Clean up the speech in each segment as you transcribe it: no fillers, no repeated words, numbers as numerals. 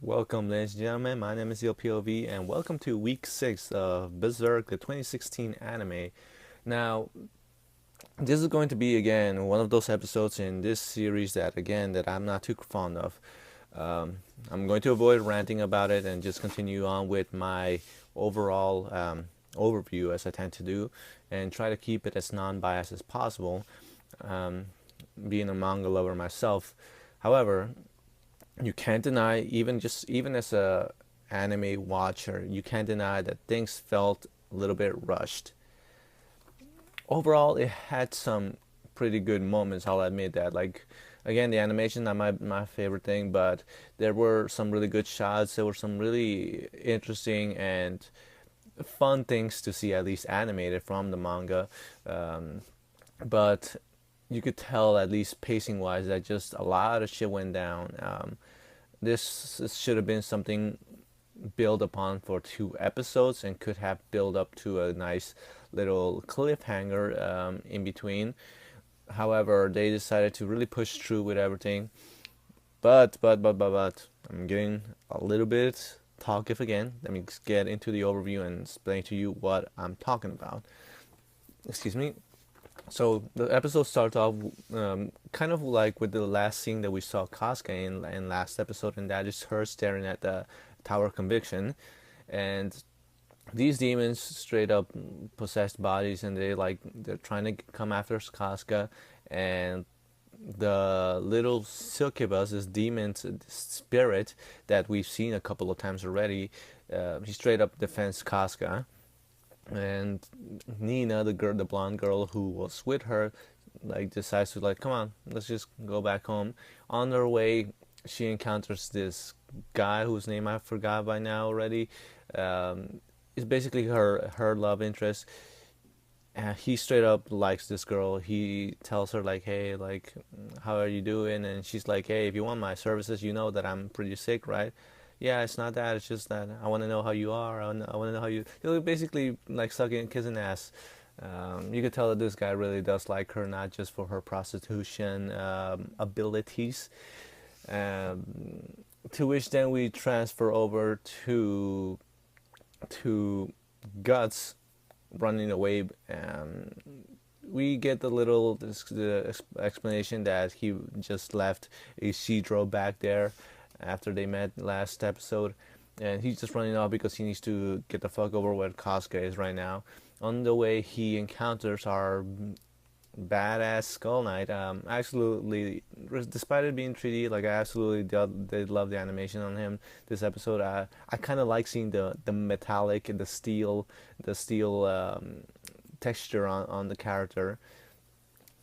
Welcome, ladies and gentlemen. My name is POV, and welcome to week 6 of Berserk, the 2016 anime. Now, this is going to be again one of those episodes in this series that I'm not too fond of. Um, I'm going to avoid ranting about it and just continue on with my overall overview as I tend to do, and try to keep it as non-biased as possible. Um, Being a manga lover myself, however, you can't deny, even as a anime watcher, you can't deny that things felt a little bit rushed. Overall, it had some pretty good moments, I'll admit that. Like, again, the animation not my favorite thing, but there were some really good shots. There were some really interesting and fun things to see, at least animated from the manga. um, but you could tell, at least pacing wise, that just a lot of shit went down. This should have been something built upon for 2 episodes and could have built up to a nice little cliffhanger in between. However, they decided to really push through with everything. But, I'm getting a little bit talkative again. Let me get into the overview and explain to you what I'm talking about. Excuse me. So the episode starts off kind of like with the last scene that we saw Casca in last episode, and that is her staring at the Tower of Conviction, and these demons straight up possessed bodies, and they're trying to come after Casca, and the little succubus, this demon spirit that we've seen a couple of times already, he straight up defends Casca, and Nina, the blonde girl who was with her, like decides to like, come on, let's just go back home. On their way, she encounters this guy whose name I forgot by now already. It's basically her love interest. He straight up likes this girl. He tells her like, hey, like, how are you doing? And she's like, hey, if you want my services, you know that I'm pretty sick, right? Yeah, it's not that. It's just that I want to know how you are. I want to know how you. You're basically like sucking, kissing ass. You could tell that this guy really does like her, not just for her prostitution abilities. Um, to which then we transfer over to Guts running away. We get the explanation that he just left Isidro back there after they met last episode, and he's just running off because he needs to get the fuck over where Casca is right now. On the way, he encounters our badass Skull Knight. Absolutely, despite it being 3D, like I absolutely did love the animation on him this episode. I kind of like seeing the metallic and the steel texture on the character.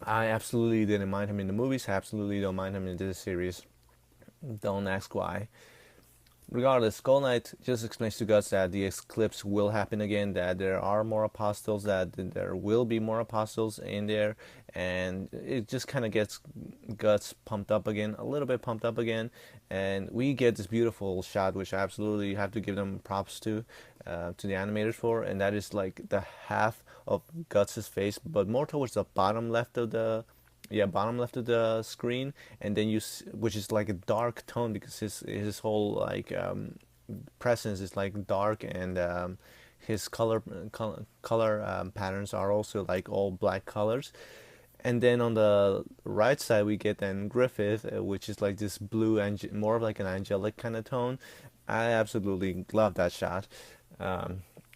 I absolutely didn't mind him in the movies. I absolutely don't mind him in this series. Don't ask why. Regardless, Skull Knight just explains to Guts that the eclipse will happen again, that there are more apostles, that there will be more apostles in there, and it just kind of gets Guts pumped up again, a little bit pumped up again, and we get this beautiful shot, which I absolutely have to give them props to the animators for, and that is like the half of Guts' face, but more towards the bottom left of the screen, and then which is like a dark tone because his whole like presence is like dark, and his color patterns are also like all black colors. And then on the right side we get then Griffith, which is like this blue and more of like an angelic kind of tone. I absolutely love that shot.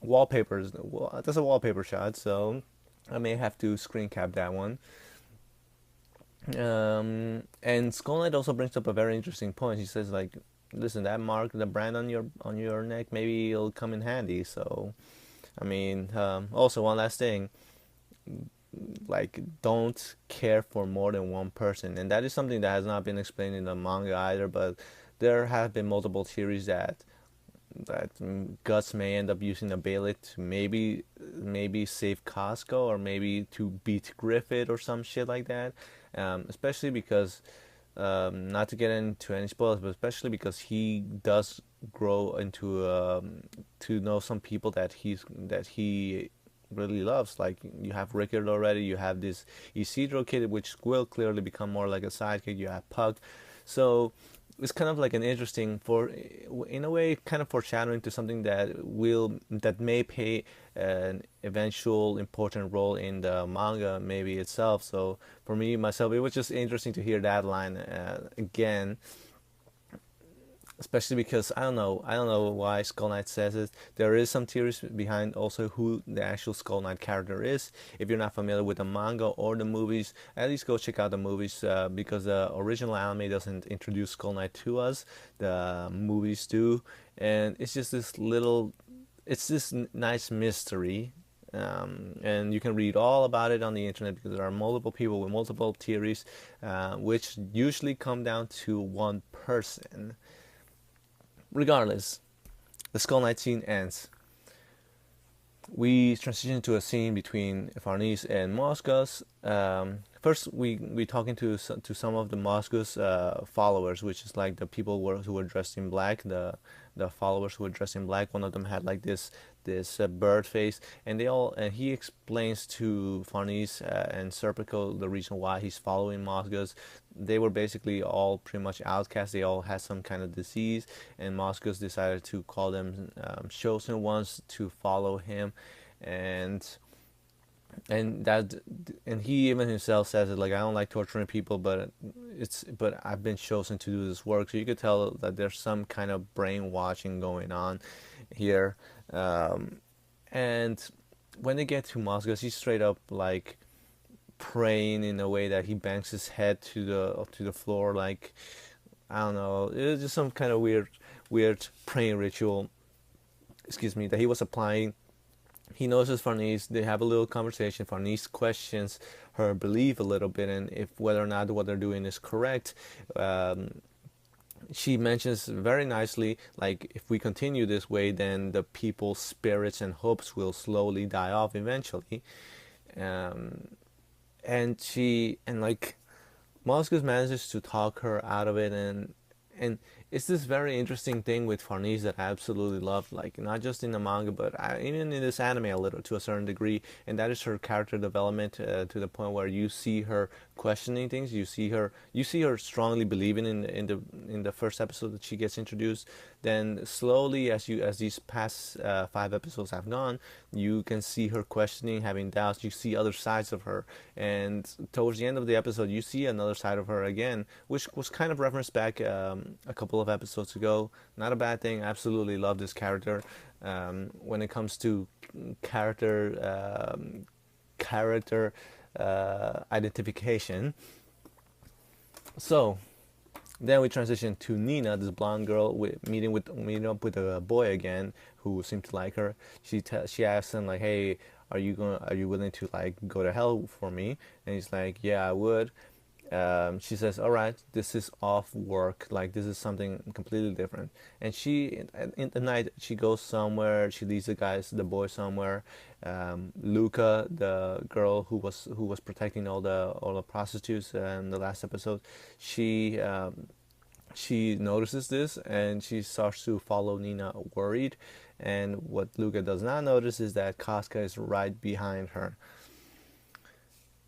Wallpapers, well, that's a wallpaper shot, so I may have to screen cap that one. And Skull Knight also brings up a very interesting point. He says like, listen, that mark, the brand on your neck, maybe it'll come in handy. So, I mean, also one last thing, like, don't care for more than one person, and that is something that has not been explained in the manga either. But there have been multiple theories that Guts may end up using a Bailey to maybe save Costco, or maybe to beat Griffith or some shit like that. Especially because, not to get into any spoilers, but especially because he does grow into to know some people that he really loves. Like, you have Rickard already, you have this Isidro kid, which will clearly become more like a sidekick. You have Puck, so it's kind of like an interesting for, in a way, kind of foreshadowing to something that may play an eventual important role in the manga maybe itself. So for me myself, it was just interesting to hear that line again, especially because I don't know why Skull Knight says it. There is some theories behind also who the actual Skull Knight character is. If you're not familiar with the manga or the movies, at least go check out the movies, because the original anime doesn't introduce Skull Knight to us. The movies do, and it's just this little, it's this nice mystery. And you can read all about it on the internet because there are multiple people with multiple theories, which usually come down to one person. Regardless, the Skull Knight scene ends. We transition to a scene between Farnese and Moscas. First, we talking to some of the Moscas followers, which is like the people who were dressed in black. The followers who were dressed in black. One of them had like this bird face, and he explains to Farnese and Serpico the reason why he's following Moscas. They were basically all pretty much outcasts. They all had some kind of disease, and Moscas decided to call them chosen ones to follow him, and that, and he even himself says it, like, I don't like torturing people, but I've been chosen to do this work. So you could tell that there's some kind of brainwashing going on here. And when they get to Moscow, he's straight up like praying in a way that he bangs his head to the floor, like, I don't know, it was just some kind of weird praying ritual, excuse me, that he was applying. He notices Farnese. They have a little conversation. Farnese questions her belief a little bit, and if whether or not what they're doing is correct. She mentions very nicely, like, if we continue this way, then the people's spirits and hopes will slowly die off eventually. And like, Moscas manages to talk her out of it, and it's this very interesting thing with Farnese that I absolutely love, like, not just in the manga, but even in this anime a little, to a certain degree, and that is her character development, to the point where you see her questioning things. You see her strongly believing in the first episode that she gets introduced. Then slowly, as these past 5 episodes have gone, you can see her questioning, having doubts. You see other sides of her, and towards the end of the episode, you see another side of her again, which was kind of referenced back a couple of episodes ago. Not a bad thing. I absolutely love this character. When it comes to character identification. So then we transition to Nina, this blonde girl, meeting up with a boy again who seemed to like her. She asks him, like, "Hey, are you willing to, like, go to hell for me?" And he's like, "Yeah, I would." She says, "All right, this is off work. Like, this is something completely different." And in the night, she goes somewhere. She leaves the boy somewhere. Luca, the girl who was protecting all the prostitutes in the last episode, she notices this, and she starts to follow Nina, worried. And what Luca does not notice is that Casca is right behind her.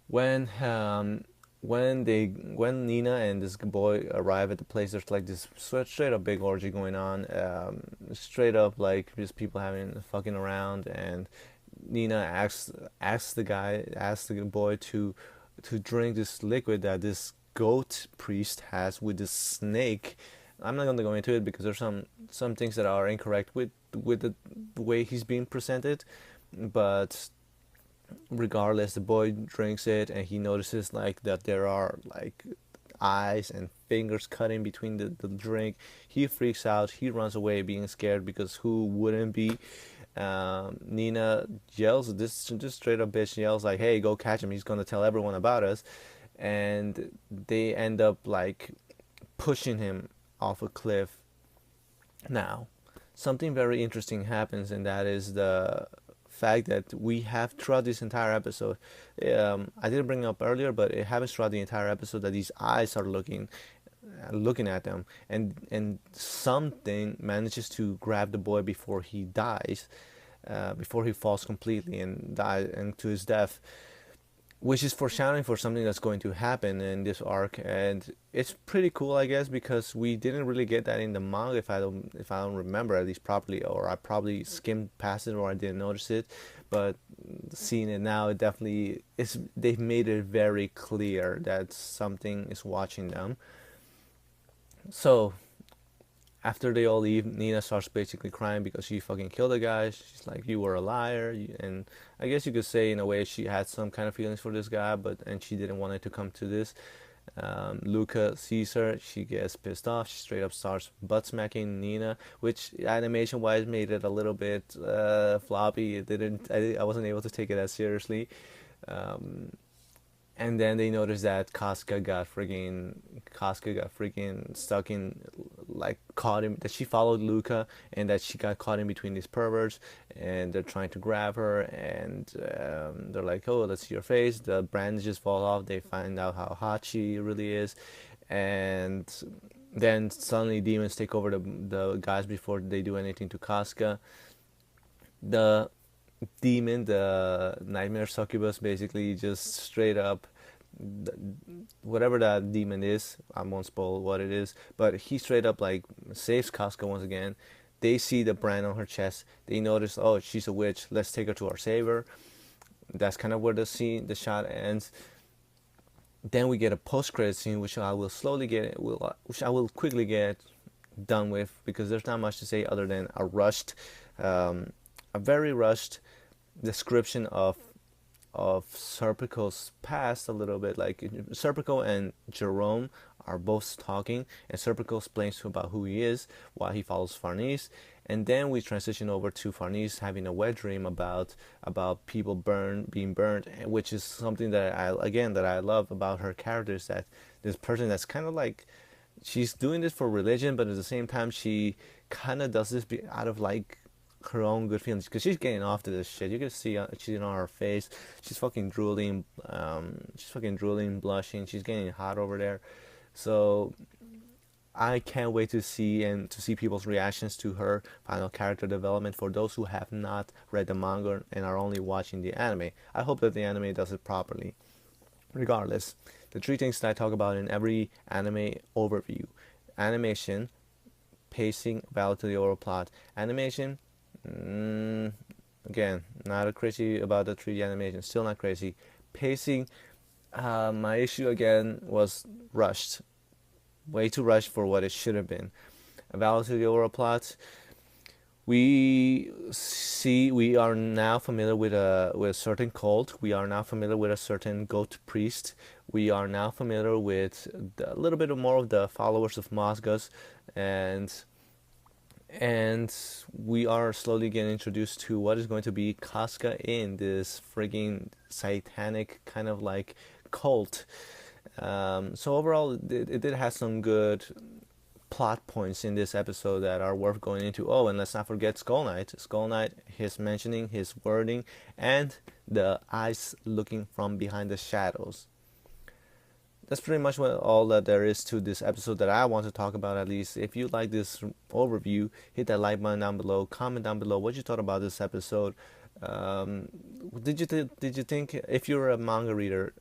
When Nina and this boy arrive at the place, there's like this straight up big orgy going on. Straight up, like, just people fucking around, and Nina asks the boy to drink this liquid that this goat priest has with this snake. I'm not going to go into it because there's some things that are incorrect with the way he's being presented, but regardless, the boy drinks it, and he notices, like, that there are, like, eyes and fingers cutting between the drink. He freaks out. He runs away, being scared, because who wouldn't be? Nina yells, this straight up bitch yells, like, "Hey, go catch him. He's gonna tell everyone about us." And they end up, like, pushing him off a cliff. Now, something very interesting happens, and that is the fact that we have throughout this entire episode, I didn't bring it up earlier, but it happens throughout the entire episode, that these eyes are looking at them, and something manages to grab the boy before he dies, before he falls completely and dies and to his death. which is foreshadowing for something that's going to happen in this arc, and it's pretty cool, I guess, because we didn't really get that in the manga, if I don't remember at least properly, or I probably skimmed past it, or I didn't notice it. But seeing it now, it definitely is. They've made it very clear that something is watching them. So after they all leave, Nina starts basically crying because she fucking killed a guy. She's like, "You were a liar," and I guess you could say in a way she had some kind of feelings for this guy, but and she didn't want it to come to this. Luca sees her, she gets pissed off. She straight up starts butt smacking Nina, which animation wise made it a little bit floppy. It didn't. I wasn't able to take it as seriously. Um, and then they noticed that Casca got freaking stuck in, like, caught him, that she followed Luca, and that she got caught in between these perverts, and they're trying to grab her, and they're like, "Oh, let's see your face." The bandages fall off. They find out how hot she really is, and then suddenly demons take over the guys before they do anything to Casca. The demon, the nightmare succubus, basically just straight up, whatever that demon is, I won't spoil what it is, but he straight up like saves Casca once again. They see the brand on her chest. They notice, oh, she's a witch. Let's take her to our savior. That's kind of where the shot ends. Then we get a post-credit scene, which I will which I will quickly get done with, because there's not much to say other than a very rushed description of Serpico's past a little bit. Like, Serpico and Jerome are both talking, and Serpico explains about who he is, why he follows Farnese, and then we transition over to Farnese having a wet dream about people being burned, which is something that I love about her character, is that this person that's kind of like, she's doing this for religion, but at the same time she kind of does this out of like her own good feelings, because she's getting off to this shit. You can see she's on her face. She's fucking drooling. She's fucking drooling, blushing. She's getting hot over there. So I can't wait to see people's reactions to her final character development. For those who have not read the manga and are only watching the anime, I hope that the anime does it properly. Regardless, the three things that I talk about in every anime overview: animation, pacing, valid to the overall plot. Animation, again, not crazy about the 3D animation. Still not crazy. Pacing, my issue again was rushed. Way too rushed for what it should have been. Valid to the overall plot. We are now familiar with a certain cult. We are now familiar with a certain goat priest. We are now familiar with a little bit more of the followers of Mosgus, and we are slowly getting introduced to what is going to be Casca in this frigging satanic kind of like cult. So overall, it did have some good plot points in this episode that are worth going into. Oh, and let's not forget Skull Knight. Skull Knight, his mentioning, his wording, and the eyes looking from behind the shadows. That's pretty much all that there is to this episode that I want to talk about, at least. If you like this overview, hit that like button down below. Comment down below what you thought about this episode. Did you think, if you're a manga reader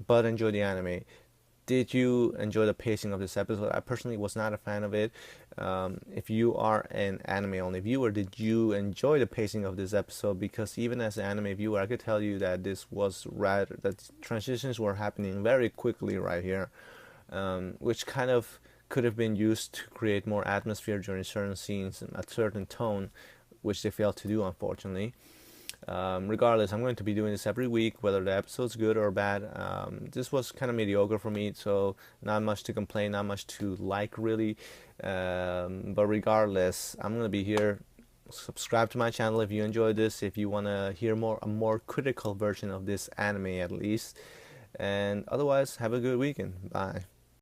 but enjoy the anime, did you enjoy the pacing of this episode? I personally was not a fan of it. If you are an anime-only viewer, did you enjoy the pacing of this episode? Because even as an anime viewer, I could tell you that that transitions were happening very quickly right here, which kind of could have been used to create more atmosphere during certain scenes and a certain tone, which they failed to do, unfortunately. Regardless, I'm going to be doing this every week, whether the episode's good or bad. This was kind of mediocre for me, so not much to complain, not much to like, really. But regardless, I'm going to be here. Subscribe to my channel if you enjoyed this, if you want to hear a more critical version of this anime, at least. And otherwise, have a good weekend. Bye.